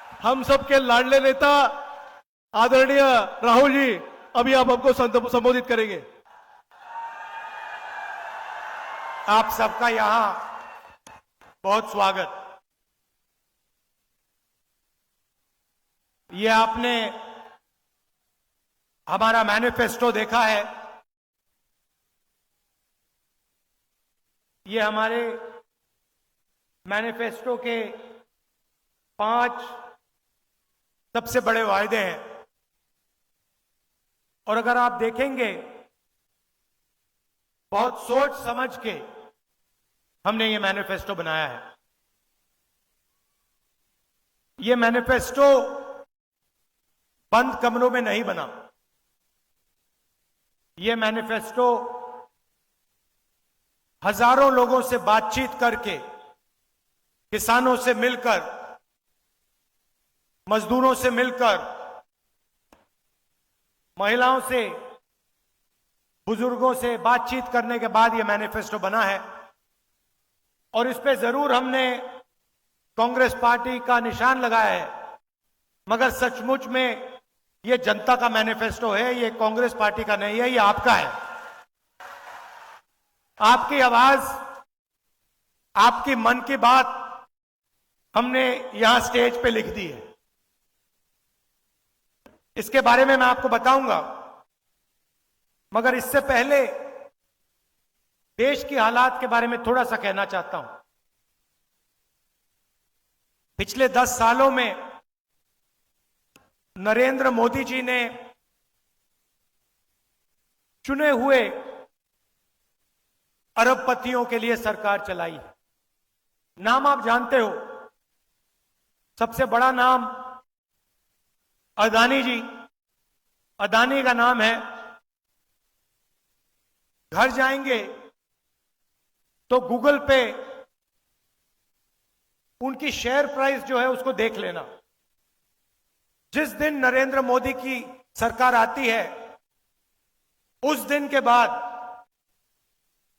हम सबके लाडले नेता आदरणीय राहुल जी अभी आप हमको संबोधित करेंगे। आप सबका यहां बहुत स्वागत। ये आपने हमारा मैनिफेस्टो देखा है। ये हमारे मैनिफेस्टो के 5 सबसे बड़े वायदे हैं। और अगर आप देखेंगे बहुत सोच समझ के हमने ये मैनिफेस्टो बनाया है। ये मैनिफेस्टो बंद कमरों में नहीं बना। ये मैनिफेस्टो हजारों लोगों से बातचीत करके, किसानों से मिलकर, मजदूरों से मिलकर, महिलाओं से, बुजुर्गों से बातचीत करने के बाद यह मैनिफेस्टो बना है। और इस पे जरूर हमने कांग्रेस पार्टी का निशान लगाया है, मगर सचमुच में यह जनता का मैनिफेस्टो है। यह कांग्रेस पार्टी का नहीं है, यह आपका है। आपकी आवाज, आपकी मन की बात हमने यहां स्टेज पे लिख दी है। इसके बारे में मैं आपको बताऊंगा, मगर इससे पहले देश की हालात के बारे में थोड़ा सा कहना चाहता हूं। पिछले 10 सालों में नरेंद्र मोदी जी ने चुने हुए अरबपतियों के लिए सरकार चलाई है। नाम आप जानते हो। सबसे बड़ा नाम अदानी जी। अदानी का नाम है। घर जाएंगे तो गूगल पे उनकी शेयर प्राइस जो है उसको देख लेना। जिस दिन नरेंद्र मोदी की सरकार आती है, उस दिन के बाद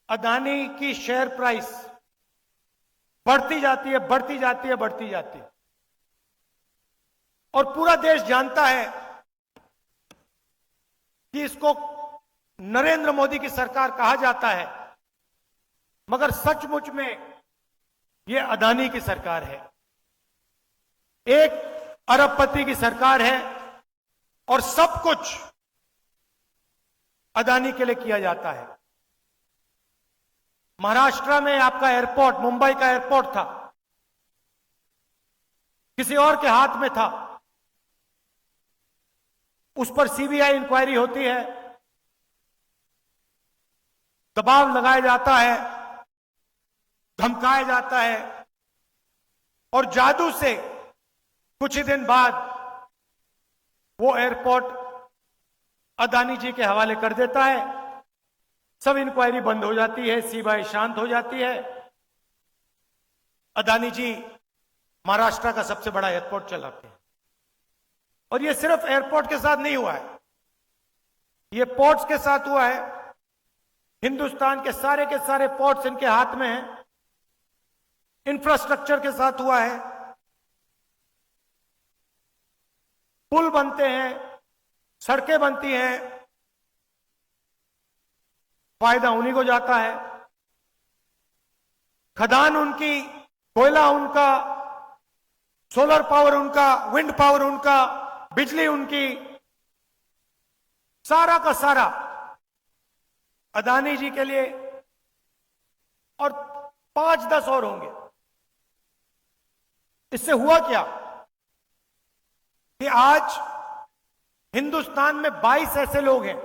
अदानी की शेयर प्राइस बढ़ती जाती है, बढ़ती जाती है, बढ़ती जाती है। और पूरा देश जानता है कि इसको नरेंद्र मोदी की सरकार कहा जाता है, मगर सचमुच में यह अदानी की सरकार है। एक अरबपति की सरकार है और सब कुछ अदानी के लिए किया जाता है। महाराष्ट्र में आपका एयरपोर्ट, मुंबई का एयरपोर्ट था, किसी और के हाथ में था। उस पर सीबीआई इंक्वायरी होती है, दबाव लगाया जाता है, धमकाया जाता है, और जादू से कुछ ही दिन बाद वो एयरपोर्ट अदानी जी के हवाले कर देता है। सब इंक्वायरी बंद हो जाती है, सीबीआई शांत हो जाती है। अदानी जी महाराष्ट्र का सबसे बड़ा एयरपोर्ट चलाते हैं। और ये सिर्फ एयरपोर्ट के साथ नहीं हुआ है, ये पोर्ट्स के साथ हुआ है। हिंदुस्तान के सारे पोर्ट्स इनके हाथ में हैं। इंफ्रास्ट्रक्चर के साथ हुआ है। पुल बनते हैं, सड़कें बनती हैं, फायदा उन्हीं को जाता है। खदान उनकी, कोयला उनका, सोलर पावर उनका, विंड पावर उनका, बिजली उनकी, सारा का सारा अदानी जी के लिए। और 5-10 और होंगे। इससे हुआ क्या कि आज हिंदुस्तान में 22 ऐसे लोग हैं,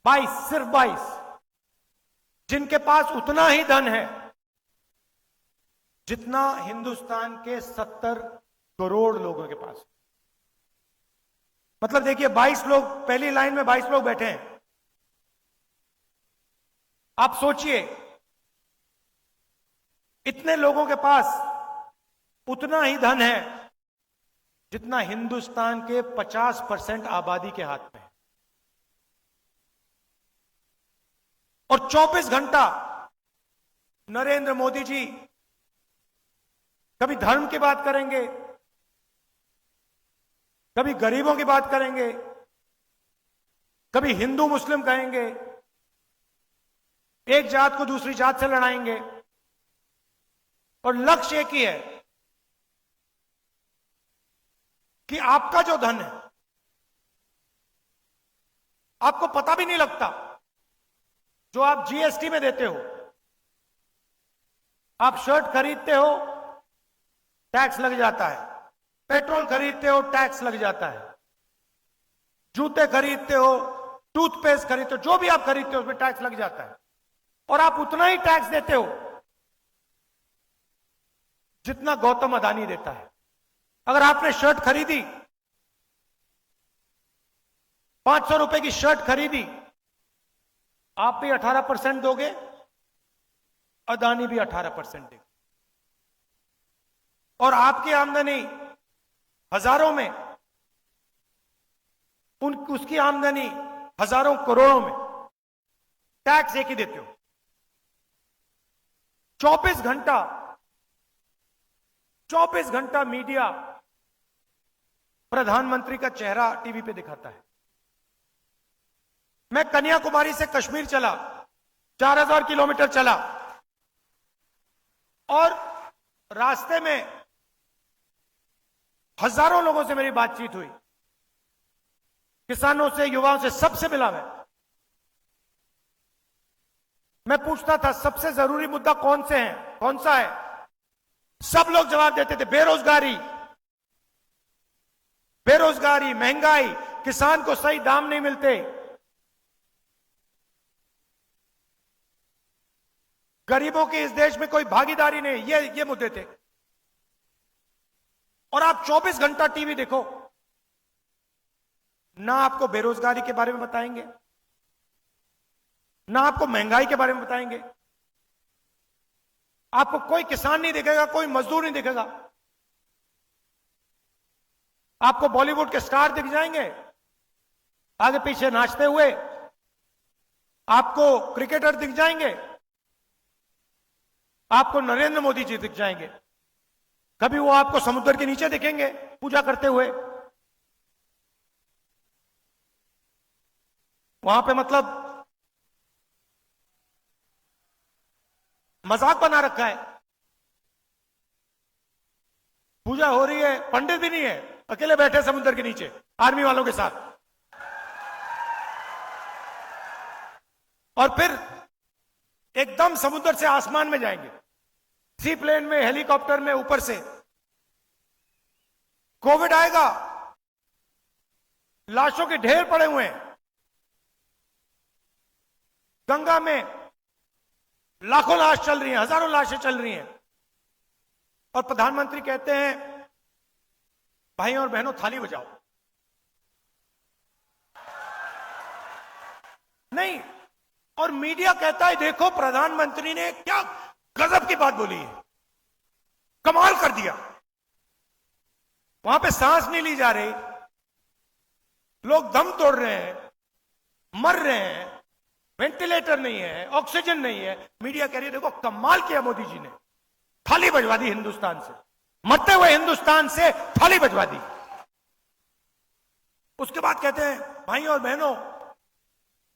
22, सिर्फ 22, जिनके पास उतना ही धन है जितना हिंदुस्तान के 70 करोड़ लोगों के पास। मतलब देखिए, 22 लोग, पहली लाइन में 22 लोग बैठे हैं। आप सोचिए, इतने लोगों के पास उतना ही धन है जितना हिंदुस्तान के 50% आबादी के हाथ में है। और 24 घंटा नरेंद्र मोदी जी कभी धर्म की बात करेंगे, कभी गरीबों की बात करेंगे, कभी हिंदू मुस्लिम कहेंगे, एक जात को दूसरी जात से लड़ाएंगे, और लक्ष्य एक ही है कि आपका जो धन है, आपको पता भी नहीं लगता, जो आप जीएसटी में देते हो, आप शर्ट खरीदते हो टैक्स लग जाता है, पेट्रोल खरीदते हो टैक्स लग जाता है, जूते खरीदते हो, टूथपेस्ट खरीदते हो, जो भी आप खरीदते हो उसमें टैक्स लग जाता है, और आप उतना ही टैक्स देते हो जितना गौतम अदानी देता है। अगर आपने शर्ट खरीदी, 500 रुपए की शर्ट खरीदी, आप भी 18% दोगे, अदानी भी 18% देगा, और आपकी आमदनी हजारों में, उसकी आमदनी हजारों करोड़ों में, टैक्स एक ही देते हो। 24 घंटा मीडिया प्रधानमंत्री का चेहरा टीवी पे दिखाता है। मैं कन्याकुमारी से कश्मीर चला, 4000 किलोमीटर चला, और रास्ते में हजारों लोगों से मेरी बातचीत हुई, किसानों से, युवाओं से, सबसे मिला मैं पूछता था सबसे जरूरी मुद्दा कौन से हैं, कौन सा है? सब लोग जवाब देते थे बेरोजगारी, बेरोजगारी, महंगाई, किसान को सही दाम नहीं मिलते, गरीबों की इस देश में कोई भागीदारी नहीं, ये मुद्दे थे। और आप 24 घंटा टीवी देखो, ना आपको बेरोजगारी के बारे में बताएंगे, ना आपको महंगाई के बारे में बताएंगे, आपको कोई किसान नहीं दिखेगा, कोई मजदूर नहीं दिखेगा। आपको बॉलीवुड के स्टार दिख जाएंगे आगे पीछे नाचते हुए, आपको क्रिकेटर दिख जाएंगे, आपको नरेंद्र मोदी जी दिख जाएंगे, कभी वो आपको समुद्र के नीचे दिखेंगे पूजा करते हुए। वहां पे मतलब मजाक बना रखा है, पूजा हो रही है, पंडित भी नहीं है, अकेले बैठे समुद्र के नीचे आर्मी वालों के साथ। और फिर एकदम समुद्र से आसमान में जाएंगे, सी प्लेन में, हेलीकॉप्टर में, ऊपर से। कोविड आएगा, लाशों के ढेर पड़े हुए हैं, गंगा में लाखों लाश चल रही हैं, हजारों लाशें चल रही हैं, और प्रधानमंत्री कहते हैं भाइयों और बहनों थाली बजाओ। नहीं, और मीडिया कहता है देखो प्रधानमंत्री ने क्या गजब की बात बोली है, कमाल कर दिया। वहां पे सांस नहीं ली जा रही, लोग दम तोड़ रहे हैं, मर रहे हैं, वेंटिलेटर नहीं है, ऑक्सीजन नहीं है, मीडिया कह रही है देखो कमाल किया मोदी जी ने, थाली बजवा दी हिंदुस्तान से, मरते हुए हिंदुस्तान से थाली बजवा दी। उसके बाद कहते हैं भाइयों और बहनों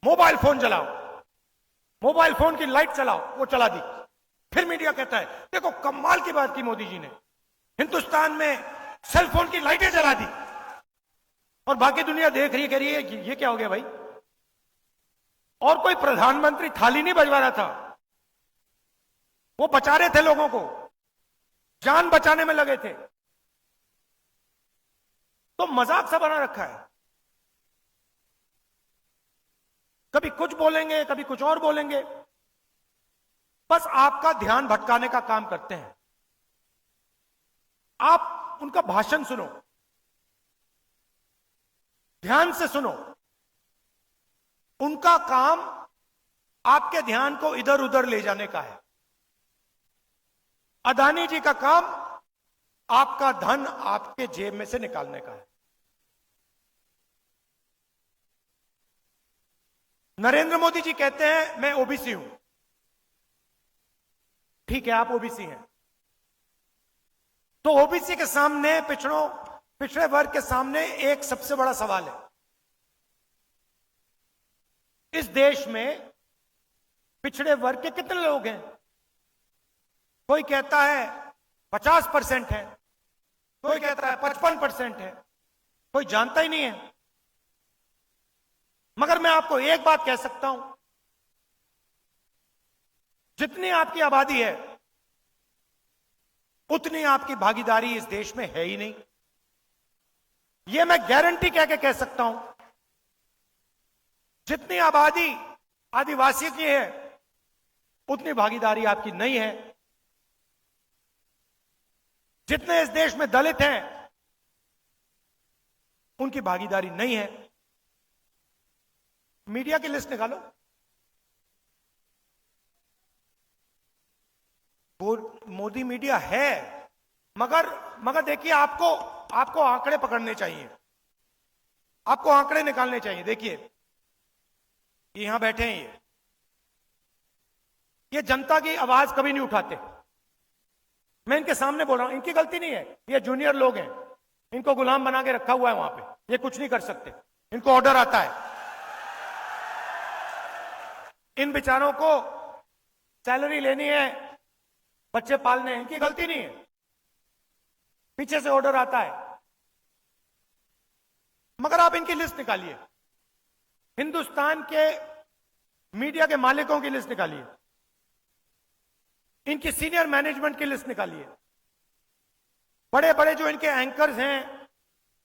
मोबाइल फोन जलाओ, मोबाइल फोन की लाइट चलाओ, वो चला दी। फिर मीडिया कहता है देखो कमाल की बात की मोदी जी ने, हिंदुस्तान में सेल फोन की लाइटें जला दी, और बाकी दुनिया देख रही है, कह रही है ये क्या हो गया भाई। और कोई प्रधानमंत्री थाली नहीं बजवा रहा था, वो बचा रहे थे लोगों को, जान बचाने में लगे थे। तो मजाक सा बना रखा है, कभी कुछ बोलेंगे, कभी कुछ और बोलेंगे, बस आपका ध्यान भटकाने का काम करते हैं। आप उनका भाषण सुनो, ध्यान से सुनो, उनका काम आपके ध्यान को इधर उधर ले जाने का है। अदानी जी का काम आपका धन आपके जेब में से निकालने का है। नरेंद्र मोदी जी कहते हैं मैं ओबीसी हूं, ठीक है आप ओबीसी हैं, तो ओबीसी के सामने पिछड़ों, पिछड़े वर्ग के सामने एक सबसे बड़ा सवाल है। इस देश में पिछड़े वर्ग के कितने लोग हैं? कोई कहता है 50% है, कोई कहता है 55% है, कोई जानता ही नहीं है। मगर मैं आपको एक बात कह सकता हूं, जितनी आपकी आबादी है उतनी आपकी भागीदारी इस देश में है ही नहीं। यह मैं गारंटी कह सकता हूं। जितनी आबादी आदिवासी की है उतनी भागीदारी आपकी नहीं है। जितने इस देश में दलित हैं उनकी भागीदारी नहीं है। मीडिया की लिस्ट निकालो। वो मोदी मीडिया है, मगर देखिए, आपको आंकड़े पकड़ने चाहिए, आपको आंकड़े निकालने चाहिए। देखिए, यहां बैठे हैं, ये जनता की आवाज कभी नहीं उठाते। मैं इनके सामने बोल रहा हूं, इनकी गलती नहीं है, ये जूनियर लोग हैं, इनको गुलाम बना के रखा हुआ है वहां पे, ये कुछ नहीं कर सकते, इनको ऑर्डर आता है। इन बेचारों को सैलरी लेनी है, बच्चे पालने हैं, इनकी गलती नहीं है, पीछे से ऑर्डर आता है। मगर आप इनकी लिस्ट निकालिए, हिंदुस्तान के मीडिया के मालिकों की लिस्ट निकालिए, इनकी सीनियर मैनेजमेंट की लिस्ट निकालिए। बड़े बड़े जो इनके एंकर्स हैं,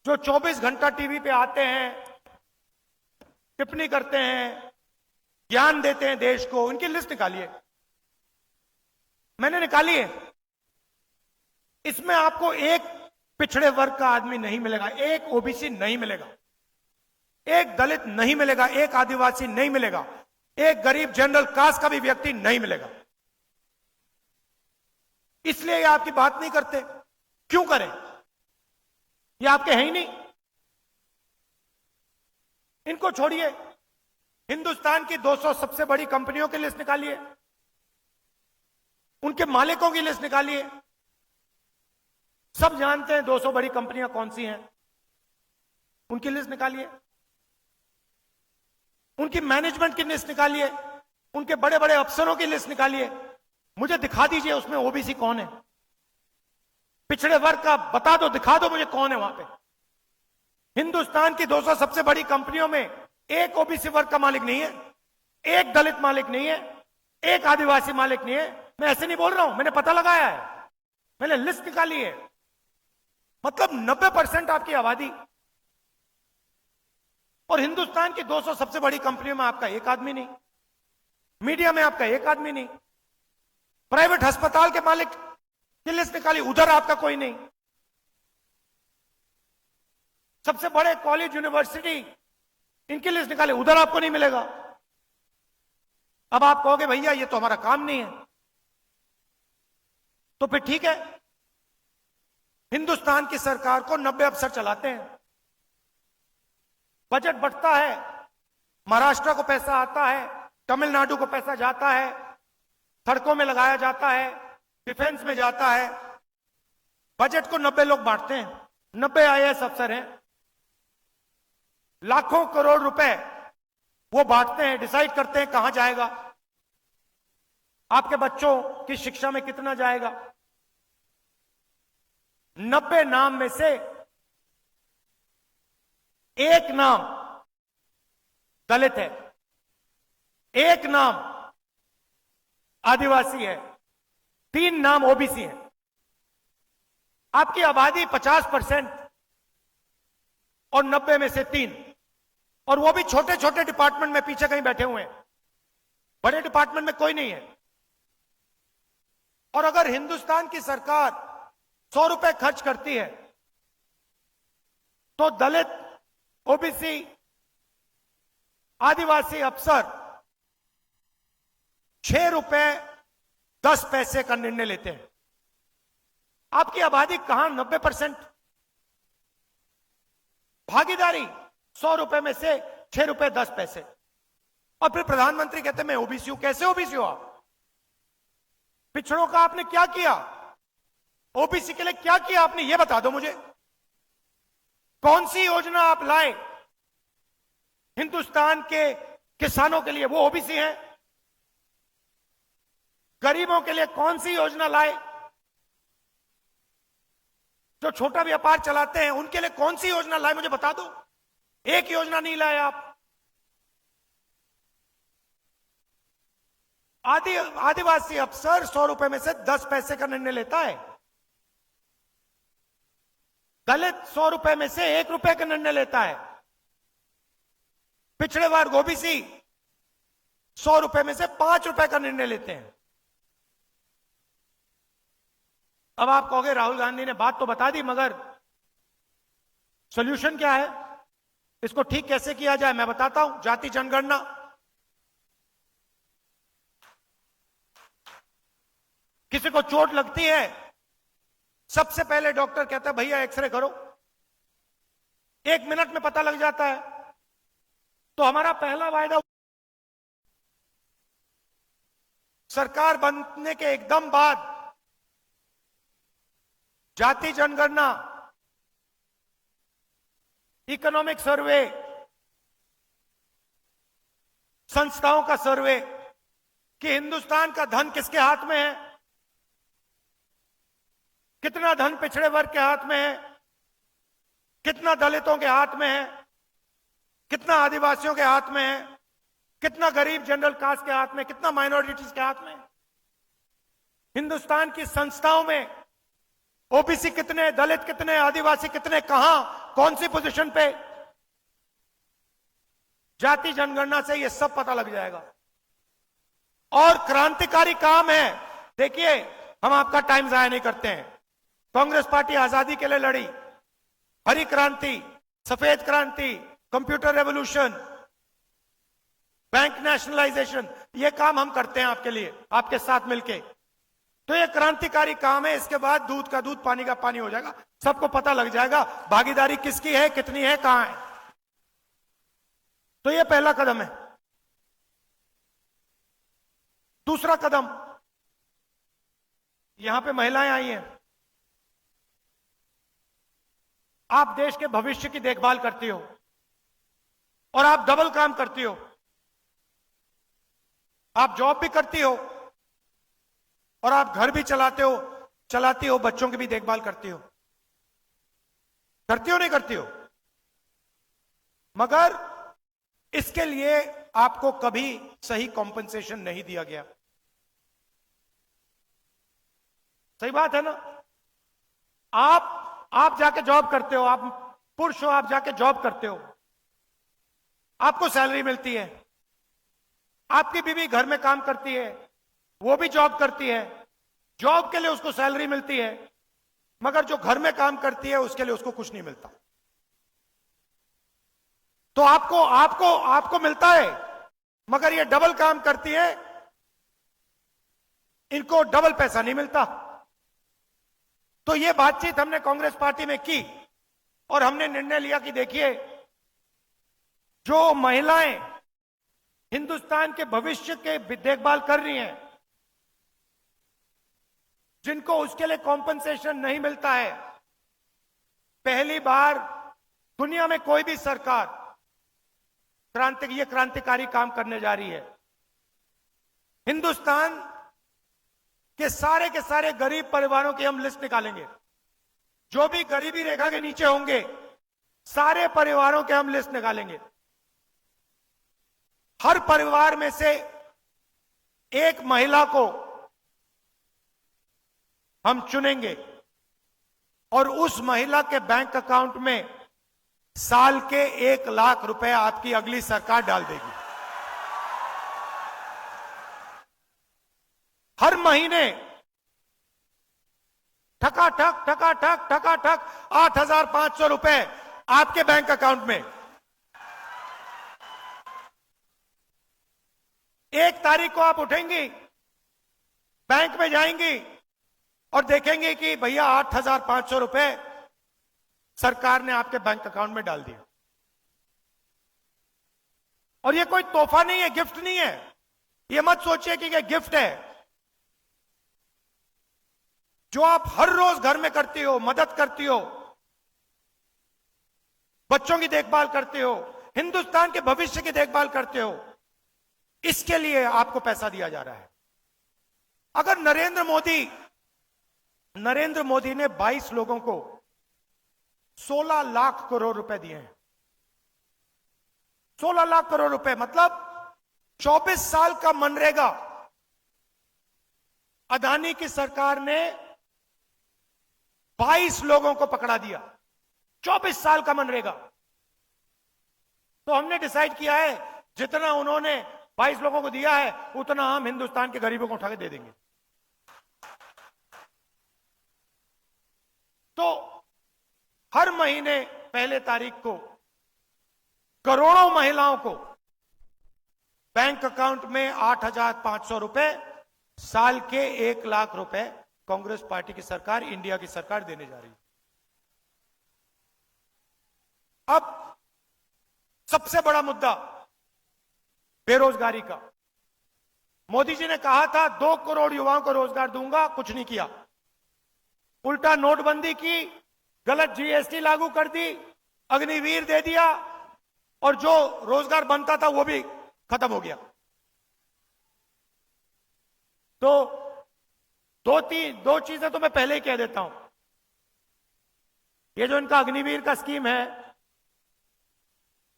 जो 24 घंटा टीवी पे आते हैं, टिप्पणी करते हैं, ज्ञान देते हैं देश को, उनकी लिस्ट निकालिए। मैंने निकाली है। इसमें आपको एक पिछड़े वर्ग का आदमी नहीं मिलेगा, एक ओबीसी नहीं मिलेगा, एक दलित नहीं मिलेगा, एक आदिवासी नहीं मिलेगा, एक गरीब जनरल कास्ट का भी व्यक्ति नहीं मिलेगा। इसलिए ये आपकी बात नहीं करते। क्यों करें? ये आपके हैं ही नहीं। इनको छोड़िए, हिंदुस्तान की 200 सबसे बड़ी कंपनियों की लिस्ट निकालिए, उनके मालिकों की लिस्ट निकालिए। सब जानते हैं 200 बड़ी कंपनियां कौन सी हैं, उनकी लिस्ट निकालिए। उनकी मैनेजमेंट की लिस्ट निकालिए, उनके बड़े बड़े अफसरों की लिस्ट निकालिए। मुझे दिखा दीजिए उसमें ओबीसी कौन है, पिछड़े वर्ग का बता दो, दिखा दो मुझे कौन है वहां पे। हिंदुस्तान की 200 सबसे बड़ी कंपनियों में एक ओबीसी वर्ग का मालिक नहीं है, एक दलित मालिक नहीं है, एक आदिवासी मालिक नहीं है। मैं ऐसे नहीं बोल रहा हूं, मैंने पता लगाया है, मैंने लिस्ट निकाली है। मतलब 90% आपकी आबादी, और हिंदुस्तान की 200 सबसे बड़ी कंपनियों में आपका एक आदमी नहीं, मीडिया में आपका एक आदमी नहीं, प्राइवेट अस्पताल के मालिक की लिस्ट निकाली, उधर आपका कोई नहीं, सबसे बड़े कॉलेज यूनिवर्सिटी इनकी लिस्ट निकाले, उधर आपको नहीं मिलेगा। अब आप कहोगे भैया ये तो हमारा काम नहीं है, तो फिर ठीक है, हिंदुस्तान की सरकार को 90 अफसर चलाते हैं, बजट बढ़ता है, महाराष्ट्र को पैसा आता है, तमिलनाडु को पैसा जाता है, सड़कों में लगाया जाता है, डिफेंस में जाता है। बजट को 90 लोग बांटते हैं, 90 आईएएस अफसर हैं, लाखों करोड़ रुपए वो बांटते हैं, डिसाइड करते हैं कहां जाएगा, आपके बच्चों की शिक्षा में कितना जाएगा। 90 नाम में से एक नाम दलित है, एक नाम आदिवासी है, 3 नाम ओबीसी है। आपकी आबादी 50% और 90 में से 3, और वो भी छोटे छोटे डिपार्टमेंट में पीछे कहीं बैठे हुए हैं, बड़े डिपार्टमेंट में कोई नहीं है। और अगर हिंदुस्तान की सरकार 100 रुपए खर्च करती है तो दलित, ओबीसी, आदिवासी अफसर 6 रुपए 10 पैसे का निर्णय लेते हैं। आपकी आबादी कहां 90%, भागीदारी 100 रुपए में से 6 रुपए 10 पैसे। और फिर प्रधानमंत्री कहते हैं मैं ओबीसी हूं। कैसे ओबीसी हो आप? पिछड़ों का आपने क्या किया? ओबीसी के लिए क्या किया आपने, यह बता दो मुझे। कौन सी योजना आप लाए हिंदुस्तान के किसानों के लिए? वो ओबीसी हैं। गरीबों के लिए कौन सी योजना लाए? जो छोटा व्यापार चलाते हैं उनके लिए कौन सी योजना लाए? मुझे बता दो। एक योजना नहीं लाए आप। आदिवासी अफसर 100 रुपए में से 10 पैसे का निर्णय लेता है। दलित 100 रुपए में से 1 रुपए का निर्णय लेता है। पिछड़े वर्ग ओबीसी 100 रुपए में से 5 रुपए का निर्णय लेते हैं। अब आप कहोगे राहुल गांधी ने बात तो बता दी, मगर सॉल्यूशन क्या है? इसको ठीक कैसे किया जाए मैं बताता हूं। जाति जनगणना, किसी को चोट लगती है, सबसे पहले डॉक्टर कहता है भैया एक्सरे करो, 1 मिनट में पता लग जाता है। तो हमारा पहला वायदा सरकार बनने के एकदम बाद जाति जनगणना, इकोनॉमिक सर्वे, संस्थाओं का सर्वे कि हिंदुस्तान का धन किसके हाथ में है, कितना धन पिछड़े वर्ग के हाथ में है, कितना दलितों के हाथ में है, कितना आदिवासियों के हाथ में है, कितना गरीब जनरल कास्ट के हाथ में, कितना माइनॉरिटीज के हाथ में। हिंदुस्तान की संस्थाओं में ओबीसी कितने, दलित कितने, आदिवासी कितने, कहां, कौन सी पोजीशन पे। जाति जनगणना से यह सब पता लग जाएगा। और क्रांतिकारी काम है। देखिए, हम आपका टाइम जाया नहीं करते हैं। कांग्रेस पार्टी आजादी के लिए लड़ी, हरी क्रांति, सफेद क्रांति, कंप्यूटर रेवोल्यूशन, बैंक नेशनलाइजेशन, ये काम हम करते हैं आपके लिए, आपके साथ मिलके। तो ये क्रांतिकारी काम है। इसके बाद दूध का दूध, पानी का पानी हो जाएगा, सबको पता लग जाएगा भागीदारी किसकी है, कितनी है, कहां है। तो ये पहला कदम है। दूसरा कदम, यहां पे महिलाएं आई हैं। आप देश के भविष्य की देखभाल करती हो और आप डबल काम करती हो। आप जॉब भी करती हो और आप घर भी चलाती हो, बच्चों की भी देखभाल करती हो। करती हो नहीं करती हो? मगर इसके लिए आपको कभी सही कॉम्पेंसेशन नहीं दिया गया। सही बात है ना? आप जाके जॉब करते हो, आप पुरुष हो, आप जाके जॉब करते हो, आपको सैलरी मिलती है। आपकी बीवी घर में काम करती है, वो भी जॉब करती है, जॉब के लिए उसको सैलरी मिलती है। मगर जो घर में काम करती है उसके लिए उसको कुछ नहीं मिलता। तो आपको मिलता है, मगर ये डबल काम करती है, इनको डबल पैसा नहीं मिलता। तो ये बातचीत हमने कांग्रेस पार्टी में की और हमने निर्णय लिया कि देखिए, जो महिलाएं हिंदुस्तान के भविष्य के देखभाल कर रही हैं, जिनको उसके लिए कॉम्पेंसेशन नहीं मिलता है, पहली बार दुनिया में कोई भी सरकार क्रांतिकारी काम करने जा रही है। हिंदुस्तान के सारे गरीब परिवारों की हम लिस्ट निकालेंगे। जो भी गरीबी रेखा के नीचे होंगे, सारे परिवारों के हम लिस्ट निकालेंगे। हर परिवार में से एक महिला को हम चुनेंगे और उस महिला के बैंक अकाउंट में साल के 1 लाख रुपए आपकी अगली सरकार डाल देगी। हर महीने ठकाठक 8,500 रुपए आपके बैंक अकाउंट में। 1 तारीख को आप उठेंगी, बैंक में जाएंगी और देखेंगे कि भैया 8,500 रुपए सरकार ने आपके बैंक अकाउंट में डाल दिया। और ये कोई तोहफा नहीं है, गिफ्ट नहीं है। ये मत सोचिए कि ये गिफ्ट है। जो आप हर रोज घर में करती हो, मदद करती हो, बच्चों की देखभाल करते हो, हिंदुस्तान के भविष्य की देखभाल करते हो, इसके लिए आपको पैसा दिया जा रहा है। अगर नरेंद्र मोदी ने 22 लोगों को 16 लाख करोड़ रुपए दिए हैं, 16 लाख करोड़ रुपए मतलब 24 साल का मनरेगा अदानी की सरकार ने 22 लोगों को पकड़ा दिया। 24 साल का मनरेगा। तो हमने डिसाइड किया है जितना उन्होंने 22 लोगों को दिया है उतना हम हिंदुस्तान के गरीबों को उठा के दे देंगे। तो हर महीने पहले तारीख को करोड़ों महिलाओं को बैंक अकाउंट में 8,500 रुपए, साल के 1 लाख रुपए कांग्रेस पार्टी की सरकार, इंडिया की सरकार देने जा रही है। अब सबसे बड़ा मुद्दा बेरोजगारी का। मोदी जी ने कहा था 2 करोड़ युवाओं को रोजगार दूंगा, कुछ नहीं किया। उल्टा नोटबंदी की, गलत जीएसटी लागू कर दी, अग्निवीर दे दिया और जो रोजगार बनता था वो भी खत्म हो गया। तो दो चीजें तो मैं पहले ही कह देता हूं। ये जो इनका अग्निवीर का स्कीम है,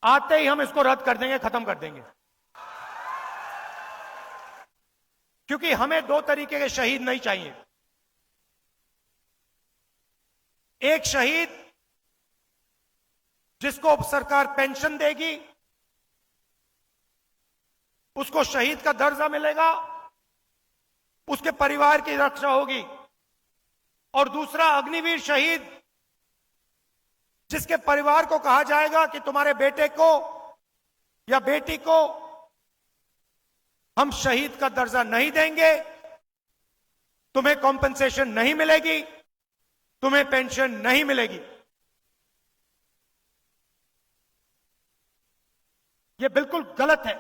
आते ही हम इसको रद्द कर देंगे, खत्म कर देंगे। क्योंकि हमें 2 तरीके के शहीद नहीं चाहिए। एक शहीद जिसको सरकार पेंशन देगी, उसको शहीद का दर्जा मिलेगा, उसके परिवार की रक्षा होगी। और दूसरा अग्निवीर शहीद जिसके परिवार को कहा जाएगा कि तुम्हारे बेटे को या बेटी को हम शहीद का दर्जा नहीं देंगे, तुम्हें कॉम्पेंसेशन नहीं मिलेगी, तुम्हें पेंशन नहीं मिलेगी। यह बिल्कुल गलत है।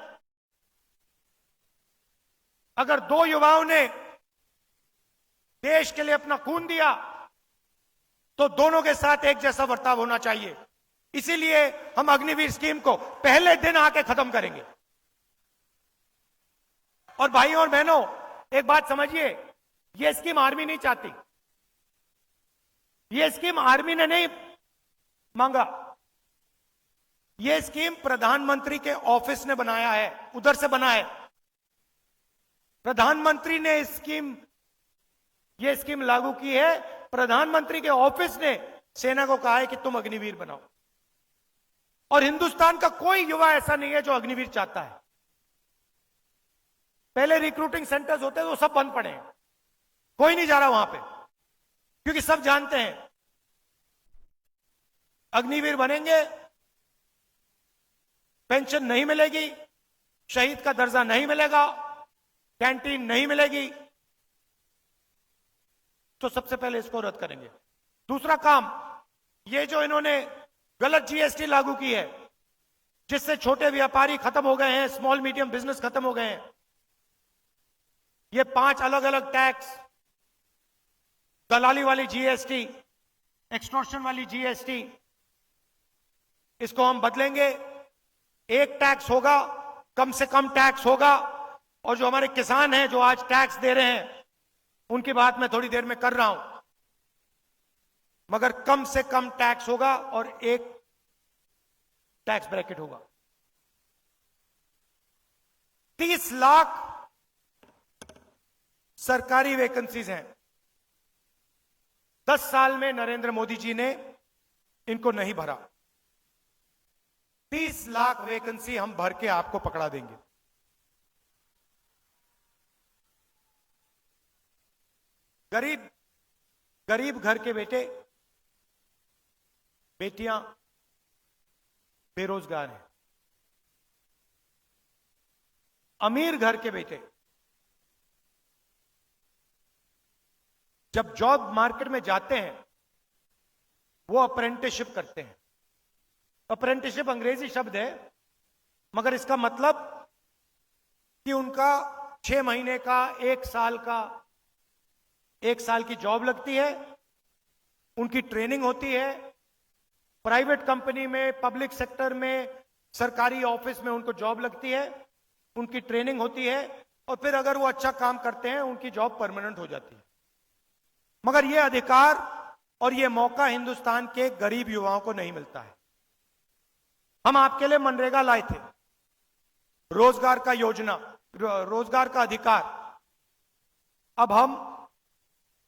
अगर 2 युवाओं ने देश के लिए अपना खून दिया तो दोनों के साथ एक जैसा बर्ताव होना चाहिए। इसीलिए हम अग्निवीर स्कीम को पहले दिन आके खत्म करेंगे। और भाइयों और बहनों, एक बात समझिए, यह स्कीम आर्मी नहीं चाहती। यह स्कीम आर्मी ने नहीं मांगा। यह स्कीम प्रधानमंत्री के ऑफिस ने बनाया है, उधर से बना है। प्रधानमंत्री ने यह स्कीम लागू की है। प्रधानमंत्री के ऑफिस ने सेना को कहा है कि तुम अग्निवीर बनाओ। और हिंदुस्तान का कोई युवा ऐसा नहीं है जो अग्निवीर चाहता है। पहले रिक्रूटिंग सेंटर्स होते थे, वो सब बंद पड़े हैं, कोई नहीं जा रहा वहां पे, क्योंकि सब जानते हैं अग्निवीर बनेंगे, पेंशन नहीं मिलेगी, शहीद का दर्जा नहीं मिलेगा, कैंटीन नहीं मिलेगी। तो सबसे पहले इसको रद्द करेंगे। दूसरा काम, ये जो इन्होंने गलत जीएसटी लागू की है, जिससे छोटे व्यापारी खत्म हो गए हैं, स्मॉल मीडियम बिजनेस खत्म हो गए हैं। ये 5 अलग अलग टैक्स, दलाली वाली जीएसटी, एक्सटॉर्शन वाली जीएसटी, इसको हम बदलेंगे। एक टैक्स होगा, कम से कम टैक्स होगा। और जो हमारे किसान हैं जो आज टैक्स दे रहे हैं, उनकी बात मैं थोड़ी देर में कर रहा हूं, मगर कम से कम टैक्स होगा और एक टैक्स ब्रैकेट होगा। 30 लाख सरकारी वैकेंसीज हैं। 10 साल में नरेंद्र मोदी जी ने इनको नहीं भरा। 30 लाख वैकेंसी हम भर के आपको पकड़ा देंगे। गरीब घर के बेटे बेटियां बेरोजगार हैं। अमीर घर के बेटे जब जॉब मार्केट में जाते हैं, वो अप्रेंटिसशिप करते हैं। अप्रेंटिसशिप अंग्रेजी शब्द है, मगर इसका मतलब कि उनका 6 महीने का, 1 साल की जॉब लगती है, उनकी ट्रेनिंग होती है, प्राइवेट कंपनी में, पब्लिक सेक्टर में, सरकारी ऑफिस में उनको जॉब लगती है, उनकी ट्रेनिंग होती है और फिर अगर वो अच्छा काम करते हैं उनकी जॉब परमानेंट हो जाती है। मगर ये अधिकार और ये मौका हिंदुस्तान के गरीब युवाओं को नहीं मिलता है। हम आपके लिए मनरेगा लाए थे, रोजगार का योजना, रोजगार का अधिकार। अब हम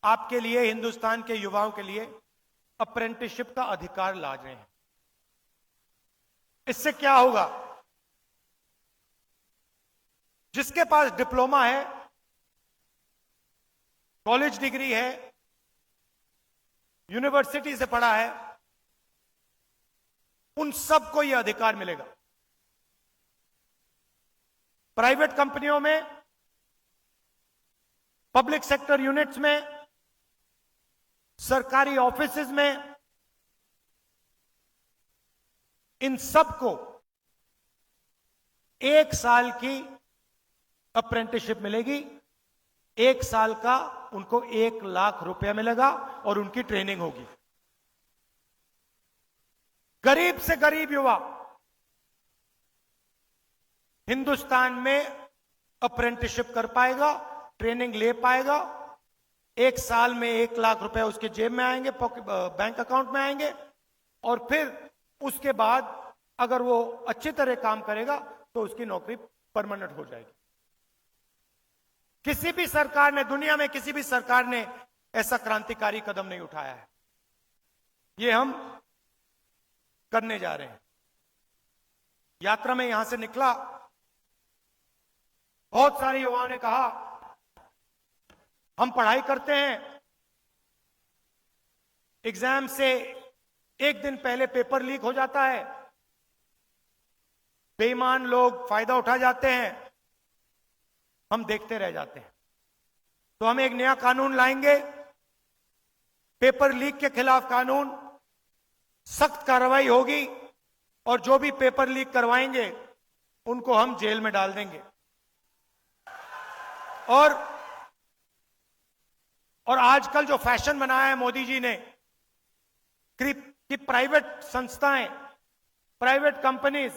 आपके लिए, हिंदुस्तान के युवाओं के लिए अप्रेंटिसशिप का अधिकार ला रहे हैं। इससे क्या होगा? जिसके पास डिप्लोमा है, कॉलेज डिग्री है, यूनिवर्सिटी से पढ़ा है, उन सबको यह अधिकार मिलेगा। प्राइवेट कंपनियों में, पब्लिक सेक्टर यूनिट्स में, सरकारी ऑफिसेज में, इन सबको 1 साल की अप्रेंटिसशिप मिलेगी। 1 साल का उनको 1 लाख रुपया मिलेगा और उनकी ट्रेनिंग होगी। गरीब से गरीब युवा हिंदुस्तान में अप्रेंटिसशिप कर पाएगा, ट्रेनिंग ले पाएगा। 1 साल में 1 लाख रुपए उसके जेब में आएंगे, बैंक अकाउंट में आएंगे और फिर उसके बाद अगर वो अच्छी तरह काम करेगा तो उसकी नौकरी परमानेंट हो जाएगी। किसी भी सरकार ने, दुनिया में किसी भी सरकार ने ऐसा क्रांतिकारी कदम नहीं उठाया है। ये हम करने जा रहे हैं। यात्रा में यहां से निकला, बहुत सारे युवाओं ने कहा हम पढ़ाई करते हैं, एग्जाम से 1 दिन पहले पेपर लीक हो जाता है, बेईमान लोग फायदा उठा जाते हैं, हम देखते रह जाते हैं। तो हम एक नया कानून लाएंगे, पेपर लीक के खिलाफ कानून, सख्त कार्रवाई होगी और जो भी पेपर लीक करवाएंगे उनको हम जेल में डाल देंगे। और आजकल जो फैशन बनाया है मोदी जी ने कि प्राइवेट संस्थाएं, प्राइवेट कंपनीज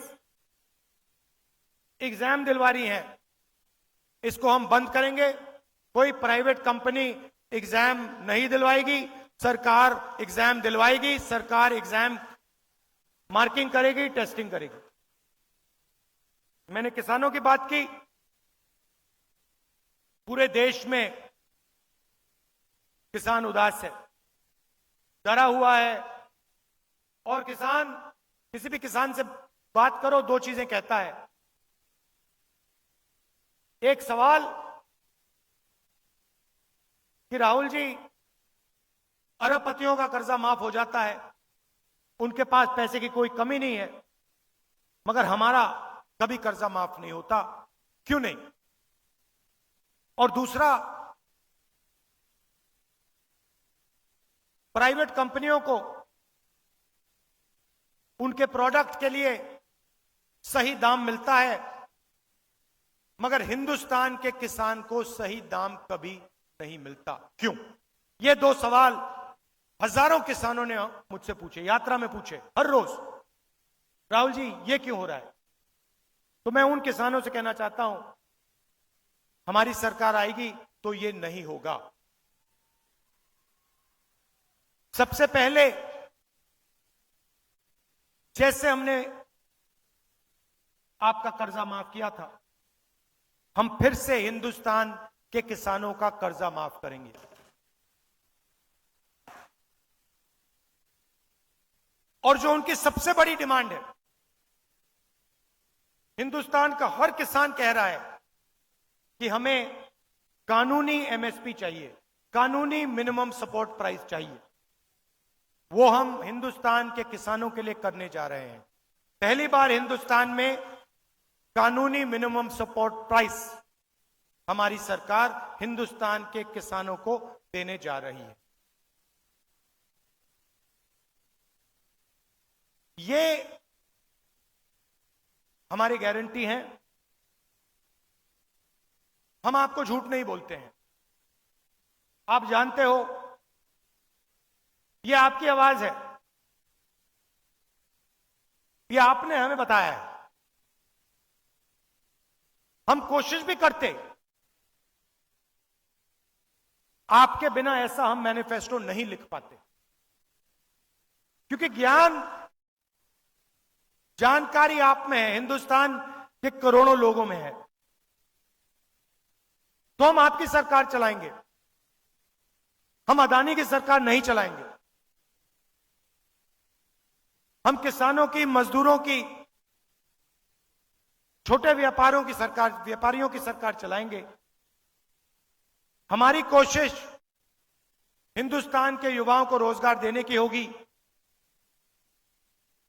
एग्जाम दिलवा रही हैं, इसको हम बंद करेंगे। कोई प्राइवेट कंपनी एग्जाम नहीं दिलवाएगी, सरकार एग्जाम दिलवाएगी, सरकार एग्जाम मार्किंग करेगी, टेस्टिंग करेगी। मैंने किसानों की बात की। पूरे देश में किसान उदास है, डरा हुआ है और किसान, किसी भी किसान से बात करो 2 चीजें कहता है। एक सवाल कि राहुल जी, अरबपतियों का कर्जा माफ हो जाता है, उनके पास पैसे की कोई कमी नहीं है, मगर हमारा कभी कर्जा माफ नहीं होता, क्यों नहीं? और दूसरा, प्राइवेट कंपनियों को उनके प्रोडक्ट के लिए सही दाम मिलता है, मगर हिंदुस्तान के किसान को सही दाम कभी नहीं मिलता, क्यों? ये 2 सवाल हजारों किसानों ने मुझसे पूछे, यात्रा में पूछे, हर रोज, राहुल जी ये क्यों हो रहा है? तो मैं उन किसानों से कहना चाहता हूं, हमारी सरकार आएगी तो ये नहीं होगा। सबसे पहले जैसे हमने आपका कर्जा माफ किया था, हम फिर से हिंदुस्तान के किसानों का कर्जा माफ करेंगे। और जो उनकी सबसे बड़ी डिमांड है, हिंदुस्तान का हर किसान कह रहा है कि हमें कानूनी एमएसपी चाहिए, कानूनी मिनिमम सपोर्ट प्राइस चाहिए। वो हम हिंदुस्तान के किसानों के लिए करने जा रहे हैं। पहली बार हिंदुस्तान में कानूनी मिनिमम सपोर्ट प्राइस हमारी सरकार हिंदुस्तान के किसानों को देने जा रही है। ये हमारी गारंटी है। हम आपको झूठ नहीं बोलते हैं, आप जानते हो, ये आपकी आवाज है। ये आपने हमें बताया है। हम कोशिश भी करते, आपके बिना ऐसा हम मैनिफेस्टो नहीं लिख पाते, क्योंकि ज्ञान, जानकारी आप में है, हिंदुस्तान के करोड़ों लोगों में है। तो हम आपकी सरकार चलाएंगे, हम अदानी की सरकार नहीं चलाएंगे। हम किसानों की, मजदूरों की, छोटे व्यापारियों की सरकार चलाएंगे। हमारी कोशिश हिंदुस्तान के युवाओं को रोजगार देने की होगी,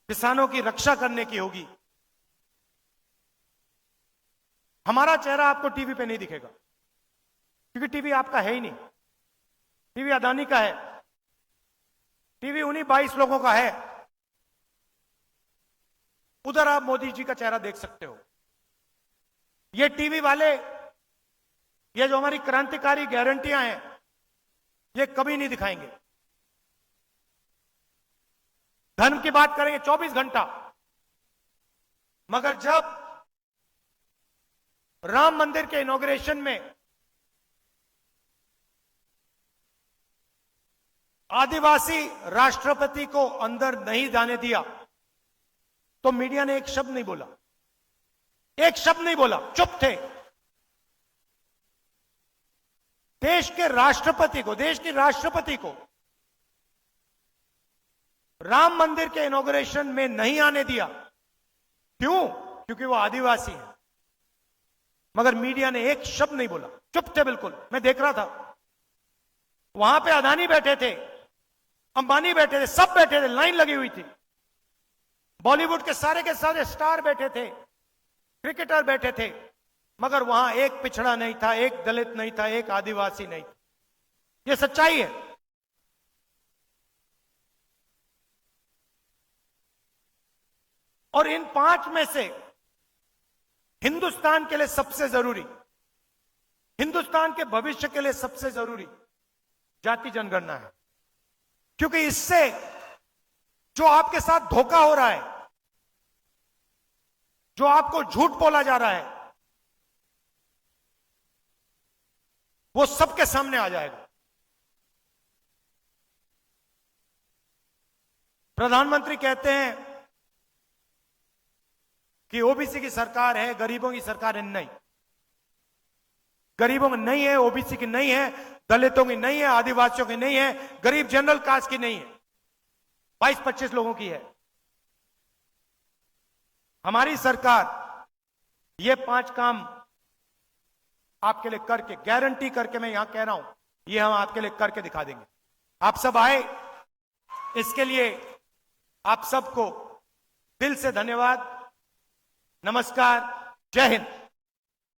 किसानों की रक्षा करने की होगी। हमारा चेहरा आपको टीवी पे नहीं दिखेगा, क्योंकि टीवी आपका है ही नहीं। टीवी अदानी का है, टीवी उन्हीं 22 लोगों का है। उधर आप मोदी जी का चेहरा देख सकते हो। ये टीवी वाले, ये जो हमारी क्रांतिकारी गारंटियां हैं, ये कभी नहीं दिखाएंगे। धर्म की बात करेंगे 24 घंटा, मगर जब राम मंदिर के इनॉग्रेशन में आदिवासी राष्ट्रपति को अंदर नहीं जाने दिया, तो मीडिया ने एक शब्द नहीं बोला, एक शब्द नहीं बोला, चुप थे। देश के राष्ट्रपति को, देश की राष्ट्रपति को राम मंदिर के इनॉग्रेशन में नहीं आने दिया। क्यों? क्योंकि वो आदिवासी है। मगर मीडिया ने एक शब्द नहीं बोला, चुप थे बिल्कुल। मैं देख रहा था, वहां पे अदानी बैठे थे, अंबानी बैठे थे, सब बैठे थे, लाइन लगी हुई थी। बॉलीवुड के सारे स्टार बैठे थे, क्रिकेटर बैठे थे, मगर वहां एक पिछड़ा नहीं था, एक दलित नहीं था, एक आदिवासी नहीं था। यह सच्चाई है। और इन 5 में से हिंदुस्तान के लिए सबसे जरूरी, हिंदुस्तान के भविष्य के लिए सबसे जरूरी जाति जनगणना है। क्योंकि इससे जो आपके साथ धोखा हो रहा है, जो आपको झूठ बोला जा रहा है, वो सबके सामने आ जाएगा। प्रधानमंत्री कहते हैं कि ओबीसी की सरकार है, गरीबों की सरकार है। नहीं, गरीबों की नहीं है, ओबीसी की नहीं है, दलितों की नहीं है, आदिवासियों की नहीं है, गरीब जनरल कास्ट की नहीं है, 22-25 लोगों की है। हमारी सरकार ये 5 काम आपके लिए करके, गारंटी करके, मैं यहां कह रहा हूं, ये हम आपके लिए करके दिखा देंगे। आप सब आए, इसके लिए आप सबको दिल से धन्यवाद। नमस्कार, जय हिंद।